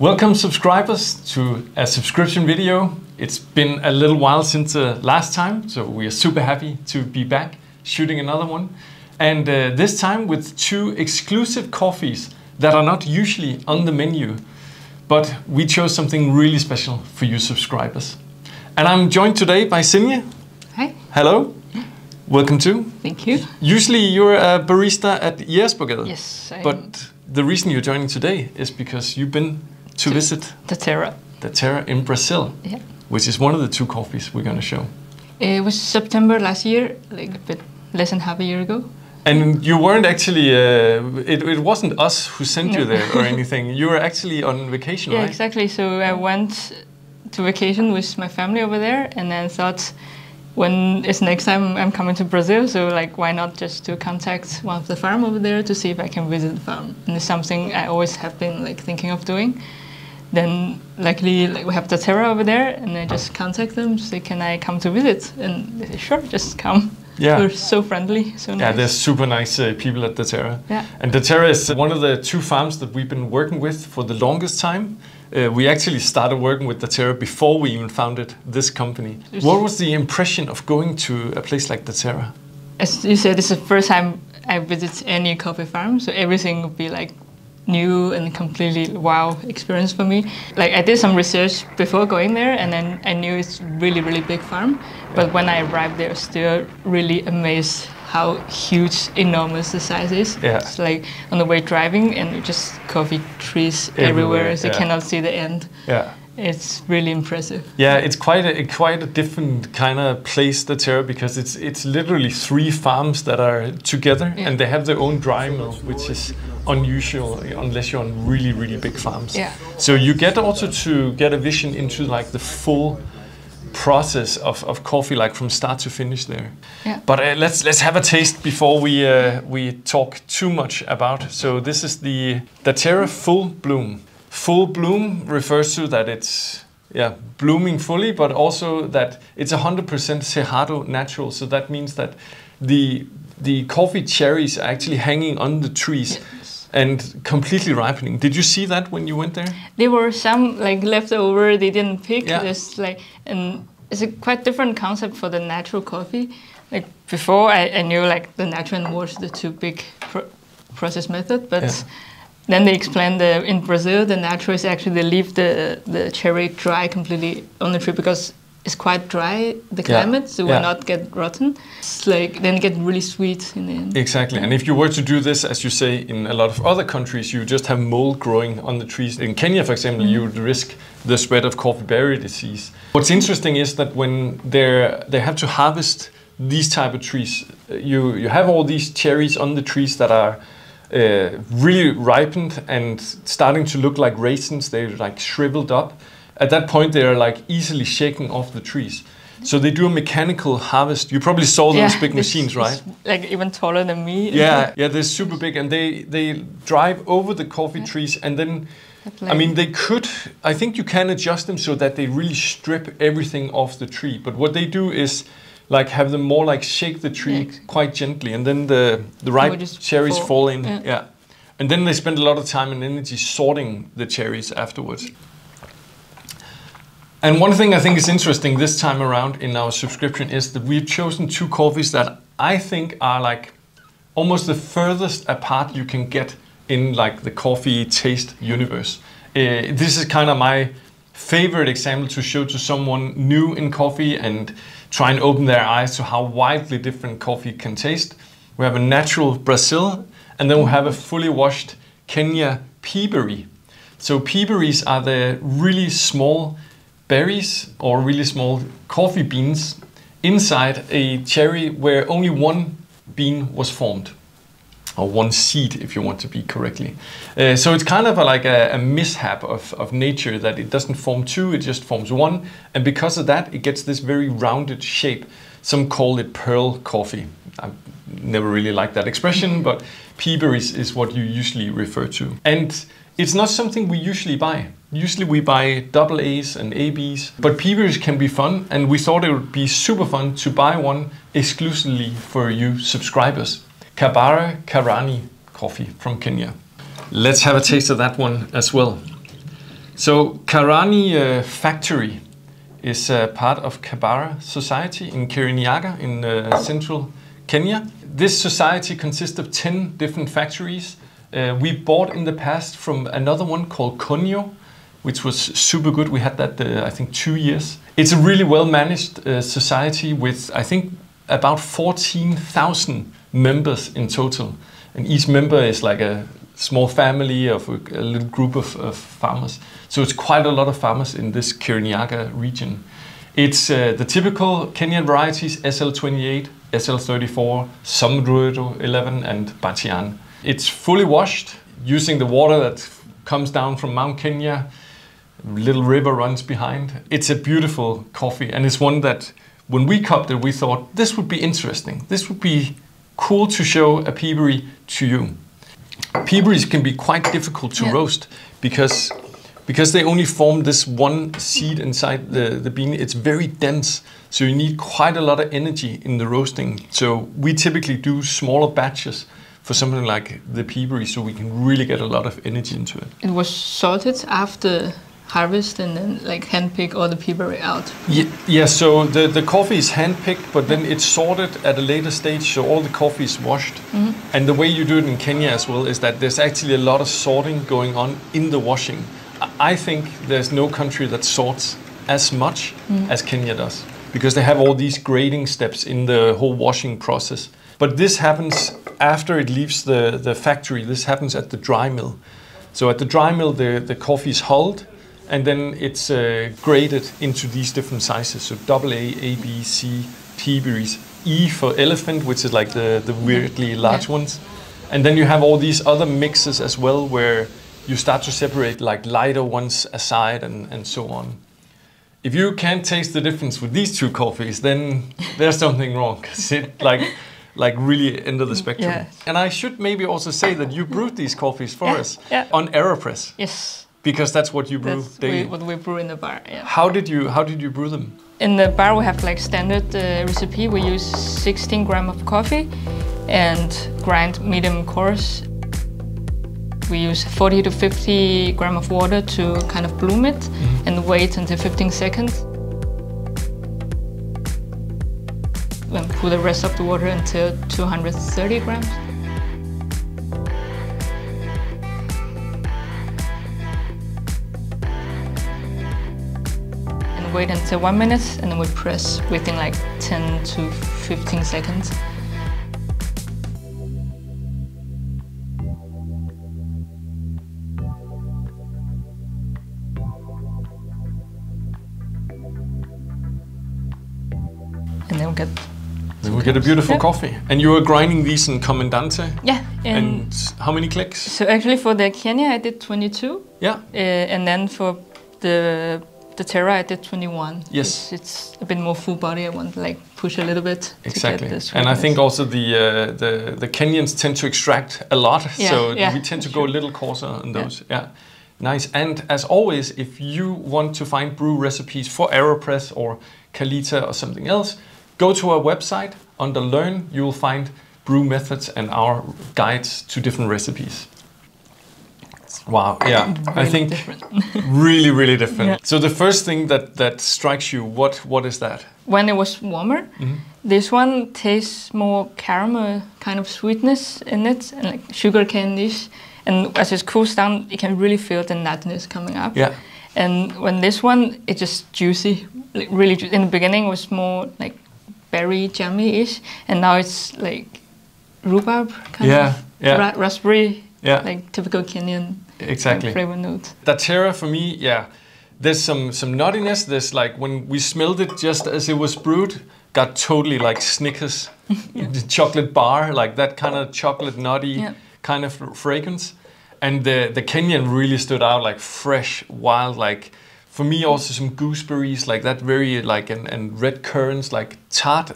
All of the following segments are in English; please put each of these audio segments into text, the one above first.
Welcome subscribers to a subscription video. It's been a little while since last time, so we are super happy to be back shooting another one. And this time with two exclusive coffees that are not usually on the menu, but we chose something really special for you subscribers. And I'm joined today by Sinje. Hi. Hello. Welcome too. Thank you. Usually you're a barista at Jægersborgade. Yes, I am. But the reason you're joining today is because you've been to visit Daterra. Daterra in Brazil, Yeah. which is one of the two coffees we're going to show. It was September last year, like a bit less than half a year ago. And you weren't actually, it wasn't us who sent you there or anything. You were actually on vacation, Yeah, right? exactly. So I went to vacation with my family over there, and then thought, when is next time I'm coming to Brazil? So like, why not just to contact one of the farm over there to see if I can visit the farm? And it's something I always have been like thinking of doing. Then luckily we have Daterra over there, and I just contact them, say, can I come to visit? And they say, sure, just come. Yeah. They're so friendly, so nice. Yeah, they're super nice people at Daterra. Yeah. And Daterra is one of the two farms that we've been working with for the longest time. We actually started working with Daterra before we even founded this company. What was the impression of going to a place like Daterra? As you said, it's the first time I visit any coffee farm, so everything would be like new and completely wow experience for me. Like, I did some research before going there, and then I knew it's really, really big farm. But when I arrived there, still really amazed how huge, enormous the size is. Yeah. It's like on the way driving, and just coffee trees everywhere, so you cannot see the end. Yeah. It's really impressive. Yeah, it's quite a different kind of place, Daterra, because it's literally three farms that are together, and they have their own dry mill, which is unusual unless you're on really, really big farms. Yeah. So you get also to get a vision into like the full process of coffee, like from start to finish there. Yeah. But let's have a taste before we talk too much about. So this is the Daterra Full Bloom. Full bloom refers to that it's blooming fully, but also that it's 100% Cerrado natural. So that means that the coffee cherries are actually hanging on the trees and completely ripening. Did you see that when you went there? There were some like left over, they didn't pick. Yeah. Just like, and it's a quite different concept for the natural coffee. Like before, I knew like the natural was the too big process method, but then they explained in Brazil, the natural is actually they leave the cherry dry completely on the tree because it's quite dry, the climate, so it will not get rotten. It's like, then it gets really sweet in the end. Exactly, and if you were to do this, as you say, in a lot of other countries, you just have mold growing on the trees. In Kenya, for example, you would risk the spread of coffeeberry disease. What's interesting is that when they have to harvest these type of trees, you have all these cherries on the trees that are really ripened and starting to look like raisins. They're like shriveled up. At that point, they are like easily shaking off the trees. So they do a mechanical harvest. You probably saw those big machines, right? Like even taller than me. Yeah, they're super big, and they drive over the coffee trees, and then, I mean, I think you can adjust them so that they really strip everything off the tree. But what they do is like have them more like shake the tree quite gently, and then the ripe cherries fall in. Yeah. And then they spend a lot of time and energy sorting the cherries afterwards. And one thing I think is interesting this time around in our subscription is that we've chosen two coffees that I think are like almost the furthest apart you can get in like the coffee taste universe. This is kind of my favorite example to show to someone new in coffee and try and open their eyes to how widely different coffee can taste. We have a natural Brazil, and then we have a fully washed Kenya peaberry. So peaberries are the really small berries or really small coffee beans inside a cherry where only one bean was formed, or one seed if you want to be correctly. So it's kind of like a mishap of nature that it doesn't form two, it just forms one, and because of that it gets this very rounded shape. Some call it pearl coffee. I never really liked that expression, but peaberries is what you usually refer to. And it's not something we usually buy. Usually we buy AA's and AB's, but peaberries can be fun, and we thought it would be super fun to buy one exclusively for you subscribers. Karani coffee from Kenya. Let's have a taste of that one as well. So Karani Factory is part of Kabara Society in Kirinyaga in central Kenya. This society consists of 10 different factories. We bought in the past from another one called Konyo, which was super good. We had that, I think, 2 years. It's a really well-managed society with, I think, about 14,000 members in total. And each member is like a small family of a little group of farmers. So it's quite a lot of farmers in this Kirinyaga region. It's the typical Kenyan varieties, SL28, SL34, Samruero 11 and Batian. It's fully washed using the water that comes down from Mount Kenya. A little river runs behind. It's a beautiful coffee, and it's one that when we cupped it, we thought this would be interesting. This would be cool to show a peaberry to you. Peaberries can be quite difficult to roast because they only form this one seed inside the bean. It's very dense, so you need quite a lot of energy in the roasting. So we typically do smaller batches for something like the peaberry, so we can really get a lot of energy into it. It was sorted after harvest and then like handpick all the peaberry out? Yeah, so the coffee is handpicked, but then it's sorted at a later stage, so all the coffee is washed. Mm-hmm. And the way you do it in Kenya as well is that there's actually a lot of sorting going on in the washing. I think there's no country that sorts as much as Kenya does, because they have all these grading steps in the whole washing process. But this happens after it leaves the factory. This happens at the dry mill. So at the dry mill, the coffee is hulled, and then it's graded into these different sizes. So AA, A, B, C, peaberries, E for elephant, which is like the weirdly large ones. And then you have all these other mixes as well, where you start to separate like lighter ones aside and so on. If you can't taste the difference with these two coffees, then there's something wrong, because it like really end of the spectrum. Yeah. And I should maybe also say that you brewed these coffees for us on AeroPress. Yes. Because that's what you brew daily. What we brew in the bar. Yeah. How did you brew them? In the bar we have like standard recipe. We use 16 grams of coffee and grind medium coarse. We use 40 to 50 grams of water to kind of bloom it and wait until 15 seconds. Then put the rest of the water until 230 grams. And wait until 1 minute, and then we press within like 10 to 15 seconds. And then we get a beautiful coffee. And you are grinding these in Comandante? Yeah. And how many clicks? So actually for the Kenya I did 22. Yeah. And then for the Daterra I did 21. Yes. It's a bit more full body. I want to like push a little bit. Exactly. To get this. And I think also the Kenyans tend to extract a lot. Yeah. So we tend to go a little coarser on those. Yeah. Nice. And as always, if you want to find brew recipes for AeroPress or Kalita or something else, go to our website. Under Learn, you will find brew methods and our guides to different recipes. Wow, yeah, really I think really, really different. Yeah. So the first thing that strikes you, what is that? When it was warmer, this one tastes more caramel kind of sweetness in it, and like sugar cane-ish. And as it cools down, you can really feel the nuttiness coming up. Yeah. And when this one, it's just juicy, like really juicy. In the beginning, it was more like berry jammy-ish, and now it's like rhubarb kind of, raspberry, like typical Kenyan flavor note. Daterra for me, there's some nuttiness. There's like when we smelled it just as it was brewed, got totally like Snickers, the chocolate bar, like that kind of chocolate nutty kind of fragrance. And the Kenyan really stood out, like fresh, wild, like. For me, also some gooseberries, like that very like and red currants, like tart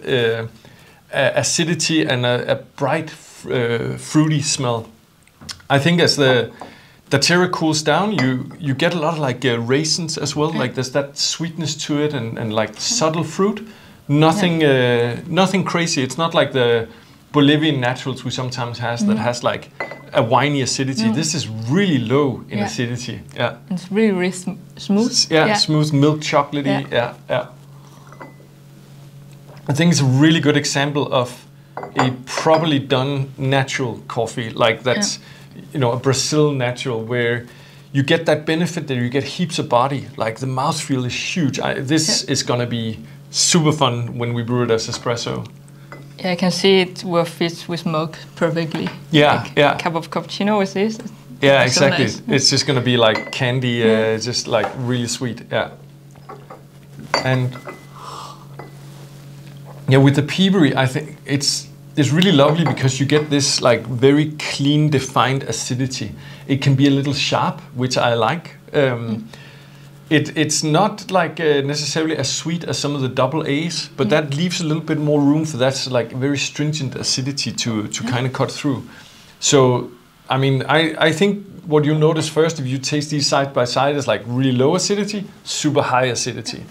acidity and a bright fruity smell. I think as the Daterra cools down, you get a lot of like raisins as well. Like there's that sweetness to it and like subtle fruit. Nothing nothing crazy. It's not like the Bolivian naturals we sometimes has that has like a winey acidity. This is really low in acidity. Yeah. It's really, really smooth. Smooth milk chocolatey. Yeah. I think it's a really good example of a properly done natural coffee, like that's a Brazil natural, where you get that benefit that you get heaps of body. Like the mouthfeel is huge. This is gonna be super fun when we brew it as espresso. Yeah, I can see it will fit with milk perfectly. Yeah, like a cup of cappuccino with this. Yeah, exactly. So nice. It's just gonna be like candy, just like really sweet. Yeah. And with the peaberry, I think it's really lovely because you get this like very clean, defined acidity. It can be a little sharp, which I like. It's not like necessarily as sweet as some of the double A's, but that leaves a little bit more room for that like very stringent acidity to kind of cut through. So, I mean, I think what you'll notice first if you taste these side by side is like really low acidity, super high acidity.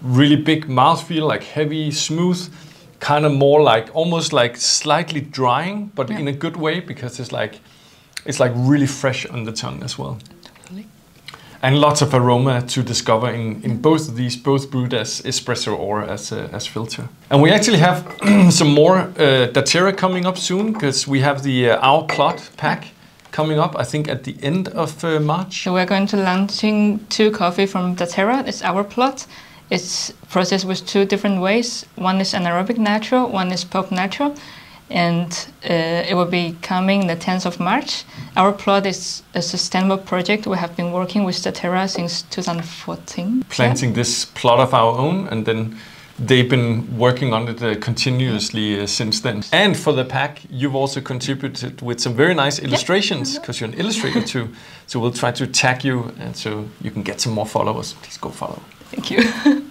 Really big mouthfeel, like heavy, smooth, kind of more like almost like slightly drying, but in a good way because it's like really fresh on the tongue as well. Totally. And lots of aroma to discover in both of these, both brewed as espresso or as filter. And we actually have some more Daterra coming up soon because we have the Our Plot pack coming up, I think at the end of March. So we're going to launching 2 coffee from Daterra. It's Our Plot. It's processed with 2 different ways. One is anaerobic natural, one is pulp natural. And it will be coming the 10th of March. Our Plot is a sustainable project. We have been working with Daterra since 2014. Planting this plot of our own, and then they've been working on it continuously since then. And for the pack, you've also contributed with some very nice illustrations, because you're an illustrator too. So we'll try to tag you, and so you can get some more followers. Please go follow. Thank you.